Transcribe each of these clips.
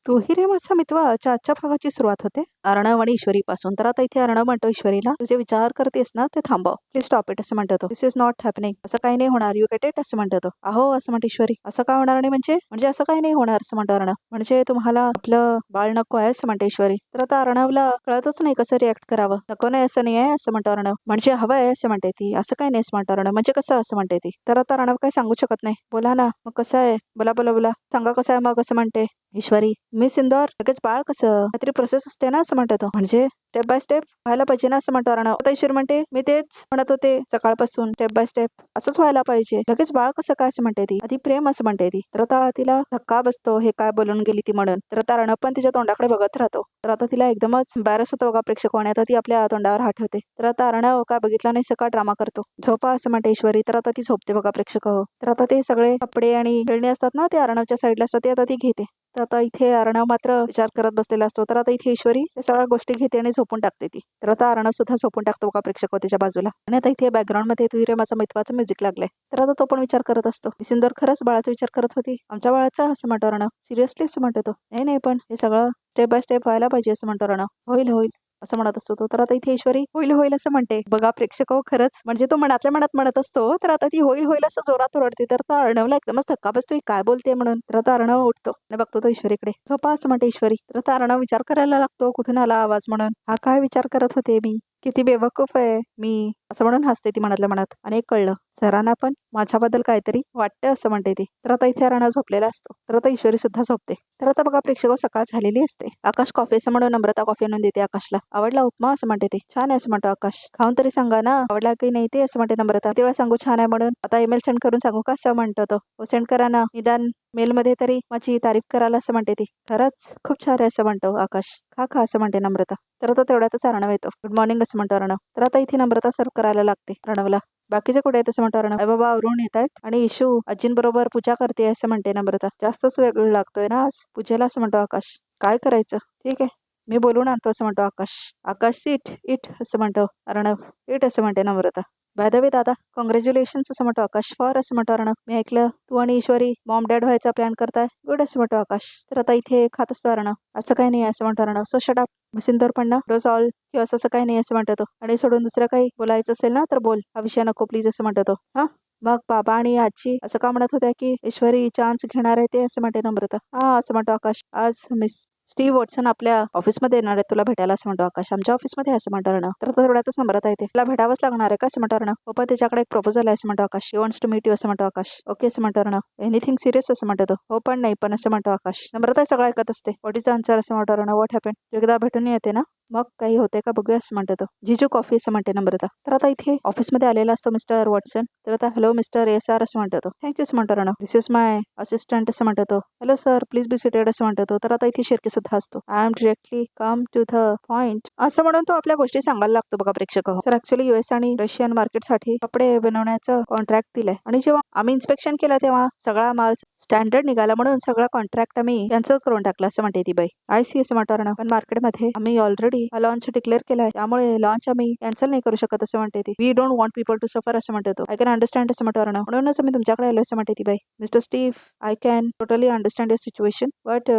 तूही रे माझा मितवाच्या आजच्या भागाची सुरुवात होते अर्णव आणि ईश्वरीपासून. तर आता इथे अर्णव म्हणतो ईश्वरीला, तू जे विचार करतेस ना ते थांबव, प्लीज स्टॉप इट असं म्हणतो तो. दिस इज नॉट हॅपनिंग, असं काही नाही होणार, यू गेट इट असं म्हणतो तो. अहो असं म्हणते ईश्वरी, असं काय होणार नाही म्हणजे म्हणजे असं काही नाही होणार असं म्हणतो अर्णव. म्हणजे तुम्हाला आपलं बाळ नको आहे असं म्हणते ईश्वरी. तर आता अर्णवला कळतच नाही कसं रिॲक्ट करावं. नको नाही असं नाही आहे असं म्हणतो अर्णव. म्हणजे हवं आहे असं म्हणते ती. असं काही नाही असं म्हणतो अर्णव. म्हणजे कसं असं म्हणते ती. तर आता अर्णव काही सांगू शकत नाही. बोला ना मग कसं आहे, बोला बोला बोला सांगा कसं आहे मग असं म्हणते ईश्वरी. मिस इंदौर लगेच बाळ कसं, काहीतरी प्रोसेस असते ना असं म्हणतो तो. म्हणजे स्टेप बाय स्टेप व्हायला पाहिजे ना असं म्हणतो अर्णव. आता ईश्वरी म्हणते मी तेच म्हणत होते सकाळपासून, स्टेप बाय स्टेप असंच व्हायला पाहिजे, लगेच बाळ कसं काय असं म्हणते ती. आधी प्रेम असं म्हणते ती. तर आता तिला धक्का बसतो, हे काय बोलून गेली ती म्हणून. तर आता अर्णव पण तिच्या तोंडाकडे बघत राहतो. तर आता तिला एकदमच एम्बॅरस होतो बघा प्रेक्षकाने. आता ती आपल्या तोंडावर हात ठेवते. तर आता अर्णव काय बघितला नाही सकाळ ड्रामा करतो. झोपा असं म्हणते ईश्वरी. तर आता ती झोपते बघा प्रेक्षक. तर आता ते सगळे कपडे आणि खेळणी असतात ना ते अर्णवच्या साईडला असतात, ते आता ती घेते. तर आता इथे अर्णव मात्र विचार करत बसलेला असतो. तर आता इथे ईश्वरी त्या सगळ्या गोष्टी घेते आणि झोपून टाकते ती. तर आता अर्णव सुद्धा झोपून टाकतो का प्रेक्षक त्याच्या बाजूला. आणि आता इथे बॅकग्राऊंड मध्ये तू रे माझा मितवाचं म्युझिक लागलंय. तर आता तो पण विचार करत असतो, सिंदूर खरंच बाळाचा विचार करत होती, आमच्या बाळाचा असं म्हणतो अर्णव. सिरियसली असं म्हणतो तो. नाही नाही पण हे सगळं स्टेप बाय स्टेप व्हायला पाहिजे असं म्हणतो अर्णव. होईल होईल असं म्हणत असतो तो. तर आता इथे ईश्वरी होईल होईल असं म्हणते बघा प्रेक्षक. खरंच म्हणजे तो मनातल्या मनात म्हणत असतो. तर आता ती होईल होईल असं जोरात ओरडते. तर आता अर्णवला एकदमच धक्का बसतो, काय बोलते म्हणून. तर आता अर्णव उठतो आणि बघतो तो ईश्वरीकडे. झोपा असं म्हणते ईश्वरी. तर आता अर्णव विचार करायला लागतो, कुठून आला आवाज म्हणून. हा काय विचार करत होते मी, किती बेवकूफ आहे मी असं म्हणून हसते ती मनातल्या मनात. आणि एक कळलं, सरांना पण माझ्याबद्दल काहीतरी वाटतं असं म्हणते ती. तर आता इथे अर्णव झोपलेला असतो. तर आता ईश्वरी सुद्धा झोपते. तर आता बघा प्रेक्षक सकाळ झालेली असते. आकाश कॉफी असं म्हणून नम्रता कॉफी आणून देते आकाशला. आवडला उपमा असं म्हणते ती. छान आहे असं म्हणतो आकाश. खाऊन तरी सांगा ना आवडला की नाही ते असं म्हणते नम्रता. तेव्हा सांगू छान आहे म्हणून. आता ईमेल सेंड करून सांगू का असं म्हणतो तो. हो सेंड करा ना, निदान मेलमध्ये तरी माझी तारीफ करायला असं म्हणते ती. खरंच खूप छान आहे असं म्हणतो आकाश. खा खा असं म्हणते नम्रता. तर आता तेवढ्यातच अर्णव येतो. गुड मॉर्निंग असं म्हणतो अर्णव. तर आता इथे नम्रता सर्व करायला लागते अर्णवला. बाकीचे कुठे आहेत असं म्हणतो अर्णव. आई बाबा आवरून येत आहेत आणि इशू आजींबरोबर पूजा करते असं म्हणते नम्रता. जास्तच वेगळं लागतोय ना आज पूजेला असं म्हणतो आकाश. काय करायचं, ठीक आहे मी बोलून आणतो असं म्हणतो आकाश. आकाश इट इट असं म्हणतो अर्णव. इट असं म्हणते नम्रता. बाय द वे दादा कॉंग्रॅच्युलेशन्स असं म्हणतो आकाश. फॉर असं म्हणतो अर्णव. मी ऐकलं तू आणि ईश्वरी मॉम डॅड व्हायचा प्लॅन करताय. गुड असं म्हणतो आकाश. तर आता इथे खात असतो अर्णव. असं काही नाही असं म्हणतो अर्णव. सो शट अप सिंदूर पण ना डोज ऑल किंवा असं काही नाही असं म्हणतो तो. आणि सोडून दुसरं काही बोलायचं असेल ना तर बोल, हा विषय नको प्लीज असं म्हणतो तो. हा मग बाबा आणि आजी असं का म्हणत होत्या की ईश्वरी चान्स घेणार आहे ते असं म्हणते नम्रता. हा असं म्हणतो आकाश. आज मिस स्टीव्ह वॉटसन आपल्या ऑफिसमध्ये येणार आहे तुला भेटायला असं म्हणतो आकाश. आमच्या ऑफिसमध्ये असं म्हणतो अर्णव. तर तेवढ्यातच नम्रता येते. तुला भेटावंच लागणार आहे का असं म्हणतो अर्णव. हो पण त्याच्याकडे एक प्रपोजल आहे असं म्हणतो Akash. He wants to meet you असं म्हणतो आकाश. ओके असं म्हणतो अर्णव. एनिथिंग सिरियस असं म्हणतो तो. हो पण नाही पण असं म्हणतो आकाश. नम्रता सगळं ऐकत असते. व्हॉट इज द आन्सर असं म्हणतो अर्णव. व्हॉट हॅपन, एकदा भेटून येते ना मग काही होते का बघूया असं म्हणतो तो. जिजू कॉफी असं म्हणते नम्रता. तर आता इथे ऑफिसमध्ये आलेला असतो मिस्टर वॉटसन. तर आता हॅलो मिस्टर ASR असं म्हणतो तो. थँक्यू असं म्हणतो Arnav. This is my assistant असं म्हणतो तो. Hello sir please be seated असं म्हणतो तो. तर आता इथे शिर्के सुद्धा असतो. I am directly come to the point असं म्हणून तो आपल्या गोष्टी सांगायला लागतो बघा प्रेक्षक. सर ऍक्च्युली US आणि रशियन मार्केटसाठी कपडे बनवण्याचं कॉन्ट्रॅक्ट दिलंय आणि जेव्हा आम्ही इन्स्पेक्शन केलं तेव्हा सगळा माल स्टँडर्ड निघाला म्हणून सगळा कॉन्ट्रॅक्ट आम्ही कॅन्सल करून टाकला असं म्हणते ती बाई. आय सी असं म्हणतो अर्णव. पण मार्केटमध्ये आम्ही ऑलरेडी लॉन्च डिक्लेअर केलाय त्यामुळे लॉन्च आम्ही कॅन्सल नाही करू शकत असं म्हणते ती. We don't want people to suffer असं म्हणतो तो. आय कॅन अंडरस्टँड असं म्हणतो अर्णव. म्हणूनच मी तुमच्याकडे आलो असं म्हणते ती बाई. Mister Steve I can totally understand your situation but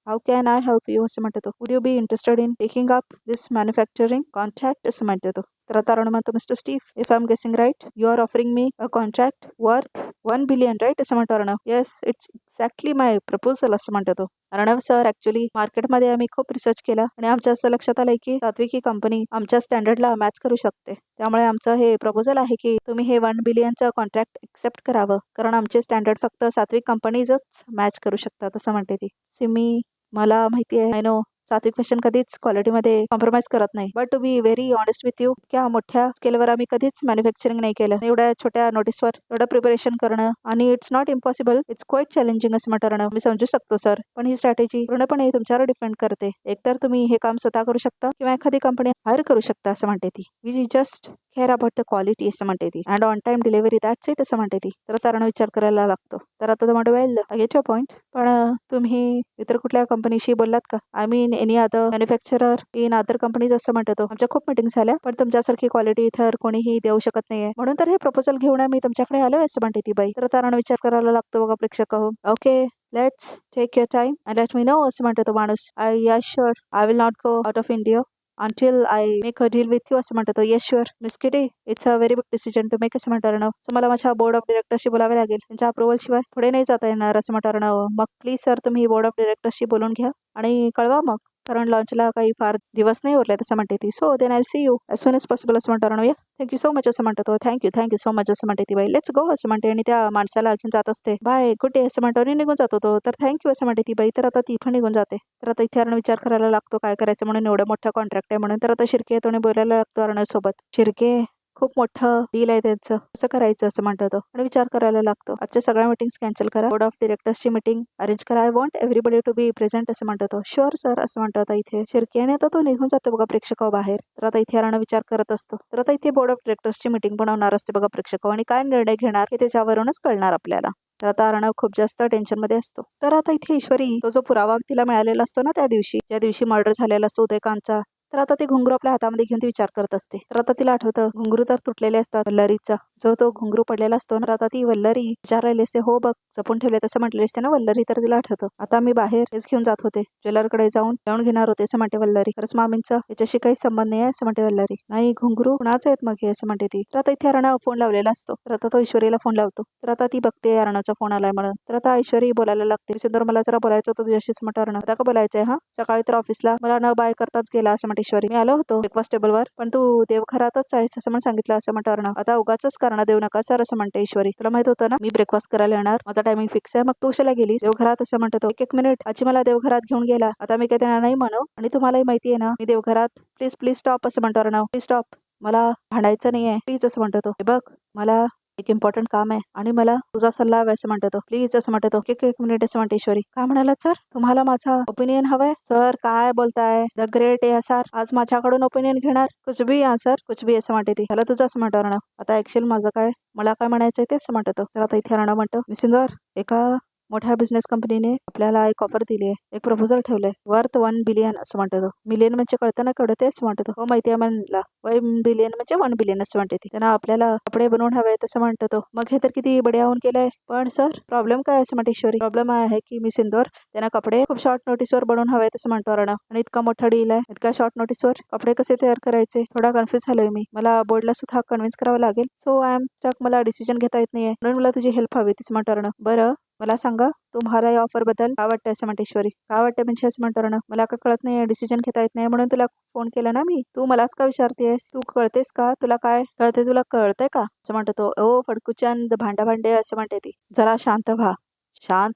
how can I help you असं म्हणतो तो. Would you be interested in taking up this manufacturing contract असं म्हणतो तो. तर आता अर्णव म्हणतो mister Steve if I am guessing right you are offering me a contract worth 1 billion right असं म्हणतो Arnav. Yes it's exactly my proposal असं म्हणतो तो. अर्णव सर ऍक्च्युली मार्केटमध्ये आम्ही खूप रिसर्च केला आणि आमच्या असं लक्षात आलंय की सात्विक ही कंपनी आमच्या स्टँडर्डला मॅच करू शकते. त्यामुळे आमचं हे प्रपोजल आहे की तुम्ही हे 1 बिलियनचं कॉन्ट्रॅक्ट एक्सेप्ट करावं कारण आमचे स्टँडर्ड फक्त सात्विक कंपनीजच मॅच करू शकतात असं म्हणते ती. सिमी मला माहिती आहे आय नो सात्विक फॅशन कधीच क्वालिटीमध्ये कॉम्प्रोमाइज करत नाही. But to be very honest with you क्या मोठ्या स्केलवर आम्ही कधीच मॅन्युफॅक्चरिंग नाही केलं. एवढ्या छोट्या नोटीसवर एवढं प्रिपरेशन करणं आणि it's not impossible it's quite challenging असं म्हणतं. मी समजू शकतो सर पण ही स्ट्रॅटेजी पूर्णपणे तुमच्यावर डिपेंड करते. एकतर तुम्ही हे काम स्वतः करू शकता किंवा एखादी कंपनी हायर करू शकता असं म्हणते ती. We just care about the quality असं म्हणते ती and on time delivery that's it असं म्हणते ती. तर तारण विचार करायला लागतो. तर आता म्हणतो well I get your point पण तुम्ही इतर कुठल्या कंपनीशी बोललात का. I mean any other manufacturer in other companies असं म्हणतो तो. आमच्या खूप मीटिंग झाल्या पण तुमच्यासारखी क्वालिटी इतर कोणीही देऊ शकत नाहीये म्हणून तर हे प्रपोजल घेऊन मी तुमच्याकडे आलोय असं म्हणते ती बाई. तर तारण विचार करायला लागतो बघा प्रेक्षक. Okay let's take your time and let me know असं म्हणतो तो माणूस. Yeah sure I will not go out of India until I make a deal with you असं म्हणतो तो. Yes sure miss Kitty it's a very big decision to make असं म्हणतो Arnav. So मला माझ्या बोर्ड ऑफ डिरेक्टर्सशी बोलावे लागेल. त्यांच्या अप्रुव्हल शिवाय पुढे नाही जाता येणार असं म्हणतो अर्णव. मग प्लीज सर तुम्ही बोर्ड ऑफ डिरेक्टर्सशी बोलून घ्या आणि कळवा मग, कारण लॉन्चला काही फार दिवस नाही उरले तसं म्हणते ती. So then I see you as soon as possible असं म्हणतो अर्णव. या थँक्यू सो मच असं म्हणतो तो. थँक्यू सो मच असं म्हणते ती बाई. लेट्स गो असं म्हणते आणि त्या माणसाला घेऊन जात असते. बाय गुड डे असं म्हणतो आणि निघून जातो तो. तर थँक्यू असं म्हणते ती बाई. तर आता ती पण निघून जाते. तर आता इथे अर्णव विचार करायला लागतो काय करायचं म्हणून, एवढं मोठं कॉन्ट्रॅक्ट आहे म्हणून. तर आता शिर्के येतो आणि बोलायला लागतो अर्णव सोबत. शिर्के खूप मोठं डील आहे त्यांचं, कसं करायचं असं म्हणतो तो आणि विचार करायला लागतो. आजच्या सगळ्या मीटिंग्स कॅन्सल करा, बोर्ड ऑफ डिरेक्टर्सची मीटिंग अरेंज करा. I want everybody to be present असं म्हणतो तो. शुअर सर असं म्हणतो आता इथे शिर्के आणि आता तो निघून जातो बघा प्रेक्षकाबाहेर. तर आता इथे अर्णव विचार करत असतो. तर आता इथे बोर्ड ऑफ डिरेक्टर्सची मीटिंग बनवणार असते बघा प्रेक्षक, आणि काय निर्णय घेणार हे त्याच्यावरूनच कळणार आपल्याला. तर आता अर्णव खूप जास्त टेन्शन मध्ये असतो. तर आता इथे ईश्वरी तो जो पुरावा तिला मिळालेला असतो ना त्या दिवशी, ज्या दिवशी मर्डर झालेला असतो उदयकांतचा, तर आता ते घुंगरू आपल्या हातामध्ये घेऊन ती विचार करत असते. तर आता तिला आठवतं घुंगरू तर तुटलेले असतात वल्लरीचा, जो तो घुंगरू पडलेला असतो ना. आता ती वल्लरी विचारायला असते, हो बघ जपून ठेवले तसं म्हटले असते ना वल्लरी. तर तिला आठवतं आता मी बाहेर हेच घेऊन जात होते, ज्वेलरकडे जाऊन घेणार होते असं म्हणते वल्लरी. खरंच मामींचा याच्याशी काही संबंध नाही आहे असं म्हणते वल्लरी. नाही घुंगरू कुणाच आहेत मग हे असं म्हणते ती. तर आता इथे अर्णव फोन लावलेला असतो. तर आता तो ईश्वरीला फोन लावतो. तर आता ती बघते अर्णवचा फोन आलाय म्हणून. तर आता ऐश्वरी बोलायला लागते, सिंदूर मला जरा बोलायचं होतं तुझ्याशीच म्हणतो अर्णव. आता का बोलायचंय? हा सकाळी तर ऑफिसला मला न बाय करताच गेला असं म्हणते ईश्वरी. मी आलो होतो ब्रेकफास्ट टेबलवर, पण तू देवघरातच आहेस असं म्हणून सांगितलं असं म्हणतो अर्णव. आता उगाच कारण देऊ नका सर असं म्हणते ईश्वरी. तुला माहित होतं ना मी ब्रेकफास्ट करायला येणार, माझा टायमिंग फिक्स आहे, मग तू कशाला गेलीस देवघरात असं म्हणतो तो. एक मिनिट, आजी मला देवघरात घेऊन गेला, आता मी काही त्यांना नाही म्हणू, आणि तुम्हालाही माहिती आहे ना मी देवघरात. प्लीज स्टॉप असं म्हणतो अर्णव. प्लीज स्टॉप, मला भांडायचं नाहीये प्लीज असं म्हणतो तो. हे बघ मला एक इम्पॉर्टंट काम आहे आणि मला तुझा सल्ला हवा असं म्हणतो तो. प्लीज असं म्हणतो तो. एक मिनिट असं म्हणते ईश्वरी. काय म्हणालात सर? तुम्हाला माझा ओपिनियन हवाय? सर काय बोलताय? द ग्रेट ए सर आज माझ्याकडून ओपिनियन घेणार? कुछ भी हा सर कुछ भी असं म्हणते ती. त्याला तुझं असं म्हणतो अर्णव. आता ऍक्च्युअल माझं काय, मला काय म्हणायचंय ते असं म्हणतो तो. तर आता इथे अर्णव म्हणतो, निसिंदर एका मोठ्या बिझनेस कंपनीने आपल्याला एक ऑफर दिली आहे, एक प्रपोजल ठेवलंय वर्थ 1 बिलियन असं म्हणतो तो. मिलियन म्हणजे कळतं ना केवढं ते असं म्हणतो तो. हो माहिती आहे म्हणला. 1 बिलियन म्हणजे 1 बिलियन असं म्हणते ती. त्यांना आपल्याला कपडे बनवून हवे तसं म्हणतो तो. मग हे तर किती बढिया होऊन केलंय, पण सर प्रॉब्लेम काय असं म्हणते ईश्वरी. प्रॉब्लेम आहे की मी सिंदूर त्यांना कपडे खूप शॉर्ट नोटीसवर बनवून हवे तसं म्हणतो अर्णव. आणि इतका मोठा डील आहे, इतका शॉर्ट नोटीसवर कपडे कसे तयार करायचे? थोडा कन्फ्युज झालोय मी, मला बोर्डला सुद्धा कन्व्हिन्स करावं लागेल. सो आय एम स्टक, मला डिसिजन घेता येत नाहीये, म्हणून मला तुझी हेल्प हवी तसं म्हणतो अर्णव. बरं मला सांगा तुम्हाला या ऑफर बद्दल काय वाटतं असं म्हणते ईश्वरी. काय वाटतं म्हणजे असं म्हणतो अर्णव. मला काय कळत नाही, डिसिजन घेता येत नाही, म्हणून तुला फोन केला ना मी. तू मलाच का विचारतेस? तू कळतेस का? तुला काय कळते? तुला कळतंय का असं म्हणतो तो. ओ फडकुचंद भांडे असं म्हणते ती. जरा शांत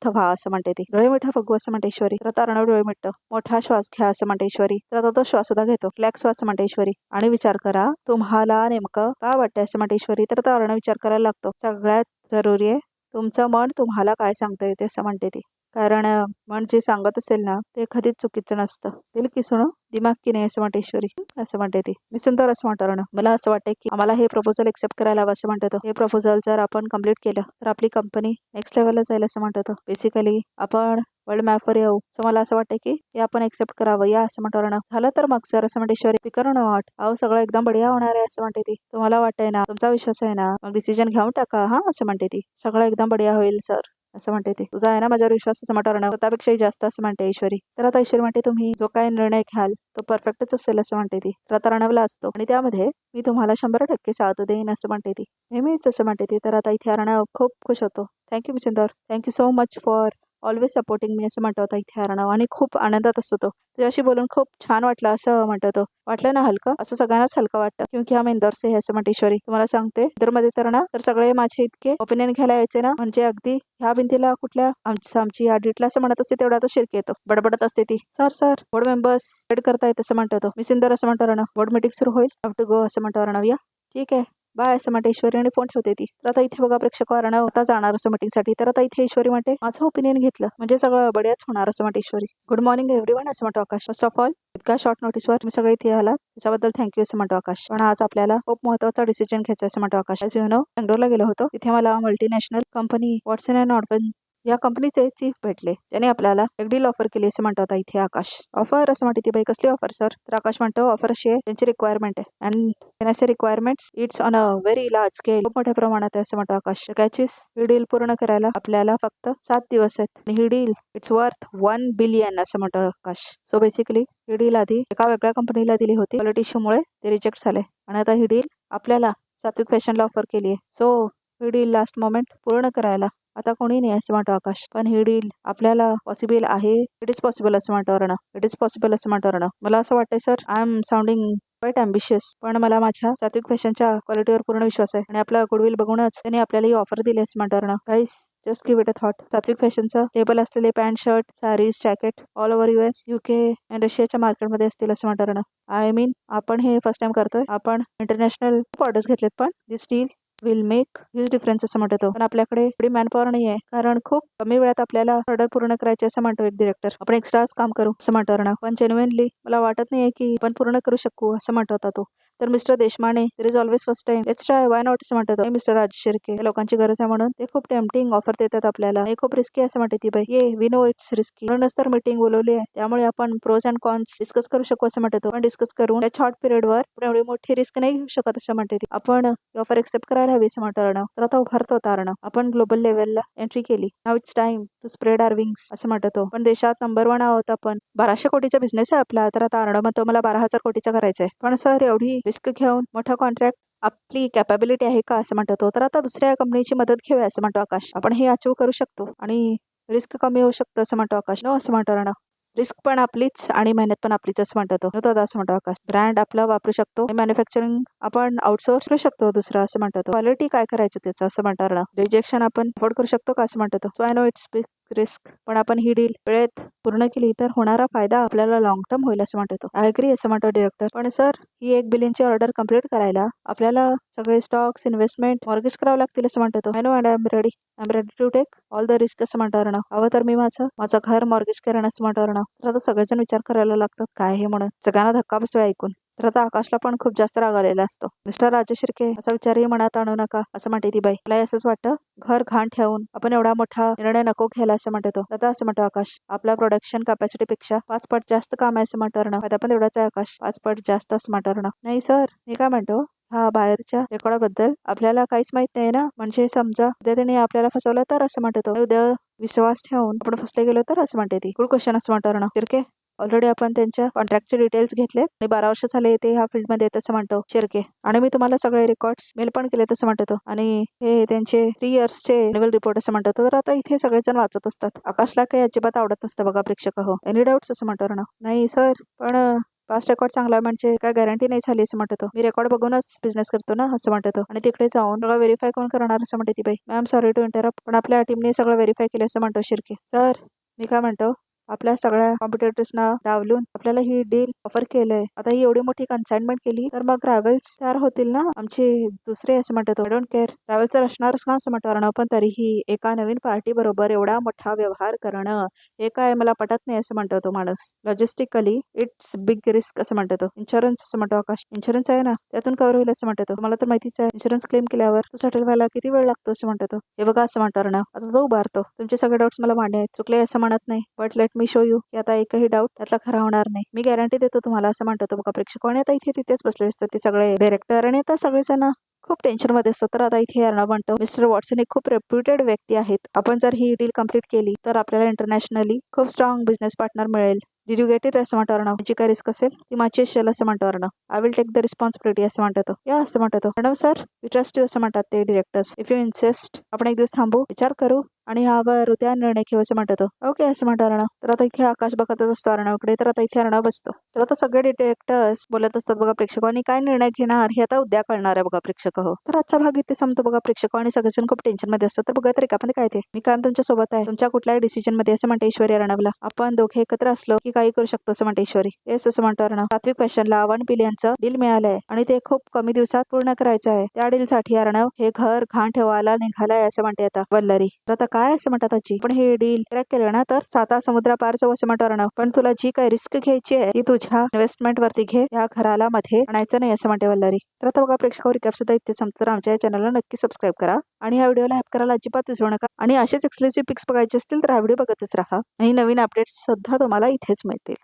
व्हा असं म्हणते ती. डोळे मिठा बघू असं म्हणते ईश्वरी. तर आता अर्णव डोळे मिटतो. मोठा श्वास घ्या असं म्हणते ईश्वरी. तर आता तो श्वास सुद्धा घेतो. रिलॅक्स व्हा असं म्हणते ईश्वरी आणि विचार करा तुम्हाला नेमकं काय वाटतं असं म्हणते ईश्वरी. तर आता अर्णव विचार करायला लागतो. सगळ्यात जरुरी आहे तुमचं मन तुम्हाला काय सांगतंय ते असं म्हणते ती. कारण मन जे सांगत असेल ना ते कधीच चुकीचं नसतं. दिल की सुनो दिमाग की नाही असं म्हणते ईश्वरी. असं म्हणते ती. मी सुंदर असं म्हणतो अर्णव. मला असं वाटतं की आम्हाला हे प्रपोजल एक्सेप्ट करायला हवं असं म्हणतो तो. हे प्रपोजल जर आपण कम्प्लीट केलं तर आपली कंपनी नेक्स्ट लेवलला जाईल असं म्हणतो तो. बेसिकली आपण वर्ल्ड मॅपवर येऊ. सो मला असं वाटतं की हे आपण एक्सेप्ट करावं या असं म्हणतो अर्णव. झालं तर मग सर असं म्हणते ईश्वरी. फिकर नॉट, अहो सगळं एकदम बढिया होणार आहे असं म्हणते ती. तुम्हाला वाटतंय ना, तुमचा विश्वास आहे ना, मग डिसिजन घेऊन टाका हा असं म्हणते ती. सगळं एकदम बढिया होईल सर असं म्हणते ती. तुझा आहे ना माझ्यावर विश्वास असं म्हणतो अर्णव. स्वतःपेक्षाही जास्त असं म्हणते ईश्वरी. तर आता ईश्वरी म्हणते तुम्ही जो काही निर्णय घ्याल तो परफेक्टच असेल असं म्हणते ती. तर आता अर्णवला असतो आणि त्यामध्ये मी तुम्हाला 100% साथ देईन असं म्हणते ती. नेहमीच असं म्हणते ती. तर आता इथे अर्णव खूप खुश होतो. थँक्यू मिसिंदर, thank you so much for always supporting me असं म्हणतो होता इथे अर्णव. आणि खूप आनंदात असतो तो. तुझ्याशी बोलून खूप छान वाटलं असं म्हणतो तो. वाटलं ना हलकं? असं सगळ्यांनाच हलकं वाटतं क्योंकि हम इंदौर से है असं म्हणते ईश्वरी. तुम्हाला सांगते इंदोरमध्ये तर ना तर सगळे माझे इतके ओपिनियन घ्यायला यायचे ना, म्हणजे अगदी ह्या भिंतीला कुठल्या आमची ऑडिटला असं म्हणत असते तेवढा आता शिरके येतो. बडबडत असते ती. सर बोर्ड मेंबर्स वेट करतायत असं म्हणतो तो. मी सिंदर असं म्हणतो अर्णव. बोर्ड मीटिंग सुरू होईल, हॅव टू गो असं म्हणतो अर्णव. या ठीक आहे बाय असं म्हणते ईश्वरी आणि फोन ठेवते ती. तर आता इथे बघा प्रेक्षक अर्णव आता जाणार असं मीटिंगसाठी. तर आता इथे ईश्वरी म्हणते माझं ओपिनियन घेतलं म्हणजे सगळं बढियाच होणार असं म्हणते ईश्वरी. गुड मॉर्निंग एव्हरीवन असं म्हणतो आकाश. फर्स्ट ऑफ ऑल इतका शॉर्ट नोटीसवर तुम्ही सगळे इथे आलात त्याच्याबद्दल थँक्यू असं म्हणतो आकाश. पण आज आपल्याला खूप महत्त्वाचा डिसिजन घ्यायचा असं म्हणतो आकाश. ॲज यू नो बेंगलोरला गेलो होतो, तिथे मला multinational company Watson and organ या कंपनीचे चीफ भेटले. त्याने आपल्याला एक डील ऑफर केली असं म्हणतात इथे आकाश. ऑफर असं म्हणते ती बाई, कसली ऑफर सर? तर आकाश म्हणतो ऑफर अशी आहे, त्यांची रिक्वायरमेंट आहे अँड असे requirements it's on a very large scale, खूप मोठ्या प्रमाणात आहे असं म्हणतो आकाश. कॅचीस ही डील पूर्ण करायला आपल्याला फक्त 7 दिवस आहेत आणि ही डील इट्स वर्थ 1 बिलियन असं म्हणतो आकाश. सो बेसिकली ही डील आधी एका वेगळ्या कंपनीला दिली होती, क्वालिटी इश्यूमुळे ते रिजेक्ट झाले आणि आता ही डील आपल्याला सात्विक फॅशनला ऑफर केली आहे. सो ही डील लास्ट मोमेंट पूर्ण करायला आता कोणी नाही असं म्हणतो आकाश. पण ही डील आपल्याला पॉसिबल आहे, इट इज पॉसिबल असं म्हणतो अर्ण. इट इज पॉसिबल असं म्हणतो अर्ण. मला असं वाटतंय sir, I am sounding quite ambitious, पण मला माझ्या सात्विक फॅशनच्या क्वालिटीवर पूर्ण विश्वास आहे आणि आपला गुडविल बघूनच त्यांनी आपल्याला ही ऑफर दिली असं म्हणतो अर्ण. Guys just give it a thought. Satvik फॅशनचं लेबल असलेले pant shirt saris jacket all over US UK and रशियाच्या मार्केटमध्ये असतील असं म्हणतो अर्ण. आय मीन आपण हे फर्स्ट टाइम करतोय, आपण इंटरनॅशनल ऑर्डर्स घेतलेत, पण this deal will make huge difference असं म्हणतो. पण आपल्याकडे एवढी मॅनपॉवर नाही आहे, कारण खूप कमी वेळात आपल्याला ऑर्डर पूर्ण करायची असं म्हणतो एक डिरेक्टर. आपण एक्स्ट्राच काम करू असं म्हणतो अर्ण. पण जेन्युइनली मला वाटत नाहीये की आपण पूर्ण करू शकू असं म्हणत होता तो. तर mister Deshmane, there is always first time, let's try, why not असं म्हणतात. मिस्टर राज शिर्के, या लोकांची गरज आहे म्हणून ते खूप टेम्पटिंग ऑफर देतात आपल्याला. हे खूप रिस्की असं म्हणते ती बाई. ये वी नो इट्स रिस्की, म्हणूनच तर मीटिंग बोलवली आहे. त्यामुळे आपण प्रोज अँड कॉन्स डिस्कस करू शकू असं म्हणतो. आपण डिस्कस करून त्या शॉर्ट पिरियडवर आपण एवढी मोठी रिस्क नाही घेऊ शकत असं म्हणते ती. आपण ऑफर एक्सेप्ट करायला हवी असं म्हणतो अर्ण. तर आता उभारतो अर्ण. आपण ग्लोबल लेवलला एंट्री केली. नाव it's time to spread our wings असं म्हणतो. पण देशात नंबर 1 आहोत आपण. 1200 कोटीचा बिझनेस आहे आपला. तर आता अर्ण म्हणतो मला 12,000 कोटीचा करायचा आहे. पण सर एवढी रिस्क घेऊन मोठा कॉन्ट्रॅक्ट आपली कॅपॅबिलिटी आहे का असं म्हणतो. तर आता दुसऱ्या कंपनीची मदत घेऊया असं म्हणतो आकाश. आपण हे अचीव करू शकतो आणि रिस्क कमी होऊ शकतं असं म्हणतो आकाश. नो असं म्हणतो अर्ण. रिस्क पण आपलीच आणि मेहनत पण आपलीच असं म्हणतो दादा असं म्हणतो आकाश. ब्रँड आपला वापरू शकतो, मॅन्युफॅक्चरिंग आपण आउटसोर्स करू शकतो दुसरं असं म्हणतो. क्वालिटी काय करायचं त्याचं असं म्हणतो अर्ण. रिजेक्शन आपण अफोर्ड करू शकतो का असं म्हणतो. So I know it's big risk, पण आपण ही डील वेळेत पूर्ण केली तर होणारा फायदा आपल्याला लॉंग टर्म होईल असं म्हणतो. आय अग्री असं म्हणतो डिरेक्टर. पण सर ही 1 बिलियनची ऑर्डर कम्प्लीट करायला आपल्याला सगळे स्टॉक्स इन्व्हेस्टमेंट मॉर्गेज करावं लागतील असं म्हणतो. I know and I am ready to take all the risk असं म्हणतो अर्ण. हवं तर मी माझं घर मॉर्गेज करेन असं म्हणतो अर्ण. तर आता सगळेजण विचार करायला लागतात काय हे म्हणून. सगळ्यांना धक्का बसवा ऐकून. तर आता आकाशला पण खूप जास्त राग आलेला असतो. मिस्टर राज शिर्के, असा विचारही मनात आणू नका असं म्हणते ती बाई. मला असंच वाटतं, घर घाण ठेवून आपण एवढा मोठा निर्णय नको घ्यायला असं म्हणतो. दादा असं म्हणतो आकाश. आपल्या प्रोडक्शन कॅपॅसिटी पेक्षा 5 पट जास्त काम आहे असं म्हणतो अर्ण. फायदा पण तेवढाच आहे आकाश, 5 पट जास्त असं म्हणतो अर्ण. नाही सर, मी काय म्हणतो, हा बाहेरच्या रेकॉर्डाबद्दल आपल्याला काहीच माहित नाही ना. म्हणजे समजा उद्या त्याने आपल्याला फसवलं तर असं म्हणतो. उद्या विश्वास ठेवून आपण फसले गेलो तर असं म्हणते ती. गुड क्वेश्चन असं म्हणतो अर्ण. शिर्के, ऑलरेडी आपण त्यांच्या कॉन्ट्रॅक्टचे डिटेल्स घेतले आणि 12 वर्ष झाले ते ह्या फील्डमध्ये येत असं म्हणतो शिर्के. आणि मी तुम्हाला सगळे रेकॉर्ड्स मेल पण केले तसं म्हणतो. आणि हे त्यांचे 3 इयर्सचे एन्युअल रिपोर्ट असं म्हणतो. तर आता इथे सगळेजण वाचत असतात. आकाशला काही अजिबात आवडत नसतं बघा प्रेक्षक हो. एनी डाऊट्स असं म्हणतो अर्ण. नाही सर, पण पास्ट रेकॉर्ड चांगला आहे म्हणजे काय गॅरंटी नाही झाली असं म्हणतो. मी रेकॉर्ड बघूनच बिझनेस करतो ना असं म्हणतो. आणि तिकडे जाऊन सगळं व्हेरीफाय कोण करणार असं म्हणते ती बाई. मॅम सॉरी टू इंटरप्ट, पण आपल्या टीमने सगळं व्हेरीफाय केलं असं म्हणतो शिर्के. सर मी काय म्हणतो, आपल्या सगळ्या कॉम्पिटिटर्सना डावलून आपल्याला ही डील ऑफर केलंय. आता ही एवढी मोठी कन्साइनमेंट केली तर मग ट्रॅव्हल्स तयार होतील ना आमचे दुसरे असं म्हणतो. आय डोंट केअर, ट्रॅव्हल्स तर असणारच ना असं म्हणतो. पण तरीही एका नवीन पार्टी बरोबर एवढा मोठा व्यवहार करणं हे काय मला पटत नाही असं म्हणतो तो माणूस. लॉजिस्टिकली इट्स बिग रिस्क असं म्हणतो. इन्शुरन्स असं म्हणतो आकाश. इन्शुरन्स आहे ना, त्यातून कव्हर होईल असं म्हणतो. मला तर माहितीच आहे, इन्शुरन्स क्लेम केल्यावर तो सेटल व्हायला किती वेळ लागतो असं म्हणतो. हे बघा असं म्हणतो ना. आता तो उभारतो. तुमचे सगळे डाऊट्स मला मांडे आहेत, चुकले असं म्हणत नाही, but let me show you की आता एकही डाऊट त्यातला खरा होणार नाही. मी गॅरंटी देतो तुम्हाला असं म्हणतो बघा प्रेक्षक. आणि आता इथे तिथेच बसले असतात ते सगळे डायरेक्टर आणि आता सगळेजण खूप टेन्शन मध्ये असतात. तर आता इथे अर्णव म्हणतो, मिस्टर वॉटसन हे खूप रेप्युटेड व्यक्ती आहेत. आपण जर ही डील कम्प्लीट केली तर आपल्याला इंटरनॅशनली खूप स्ट्रॉंग बिझनेस पार्टनर मिळेल. डिड यू गेट इट असं म्हणतो अर्णव. जी काय रिस्क असेल ती माझी असेल असं म्हणतो Arnav. I will take the responsibility असं म्हणतो. या असं म्हणतो. Arnav sir we trust you असं म्हणतात ते डिरेक्टर्स. इफ यू इन्सिस्ट, आपण एक दिवस थांबू, विचार करू आणि यावर उद्या निर्णय घेऊ असं म्हणतो. ओके असं म्हणतो अर्णव. तर आता इथे आकाश बघतच असतो अर्णवकडे. तर आता इथे अर्णव बसतो. तर आता सगळे डिरेक्टर्स बोलत असतात बघा प्रेक्षक. आणि काय निर्णय घेणार हे आता उद्या कळणार आहे बघा प्रेक्षक हो. तर आजचा भाग इथे संपतो बघा प्रेक्षक. आणि सगळेजण खूप टेन्शन मध्ये असतात. तर बघा तरी का पण काय ते, मी कायम तुमच्या सोबत आहे तुमच्या कुठल्याही डिसिजन मध्ये असं म्हणते ईश्वरी अर्णवला. आपण दोघे एकत्र असलो की काही करू शकतो असं म्हणते ईश्वरी. येस असं म्हणतो अर्णव. सात्विक फॅशनला 1 बिलियनचं डील मिळालंय आणि ते खूप कमी दिवसात पूर्ण करायचं आहे. त्या डील साठी अर्णव हे घर घाण ठेवायला निघालाय असं म्हणते आता वल्लरी. तर आता काय काय असं म्हणतात आजी, पण हे डील क्रॅक केलं ना तर 7 समुद्रापार जाऊ असं म्हणतो अर्णव. पण तुला जी काही रिस्क घ्यायची आहे ती तुझ्या इन्व्हेस्टमेंट वरती घे, या घराला मध्ये आणायचं नाही असं म्हणते वल्लरी. तर आता बघा प्रेक्षकावर रिकॅप सुद्धा इथे संपतं. आमच्या चॅनलला नक्की सबस्क्राईब करा आणि ह्या व्हिडिओला हेल्प करायला अजिबात विसरू नका. आणि असेच एक्सक्लुसिव्ह पिक्स बघायचे असतील तर हा व्हिडिओ बघतच राहा आणि नवीन अपडेट्स सुद्धा तुम्हाला इथेच मिळतील.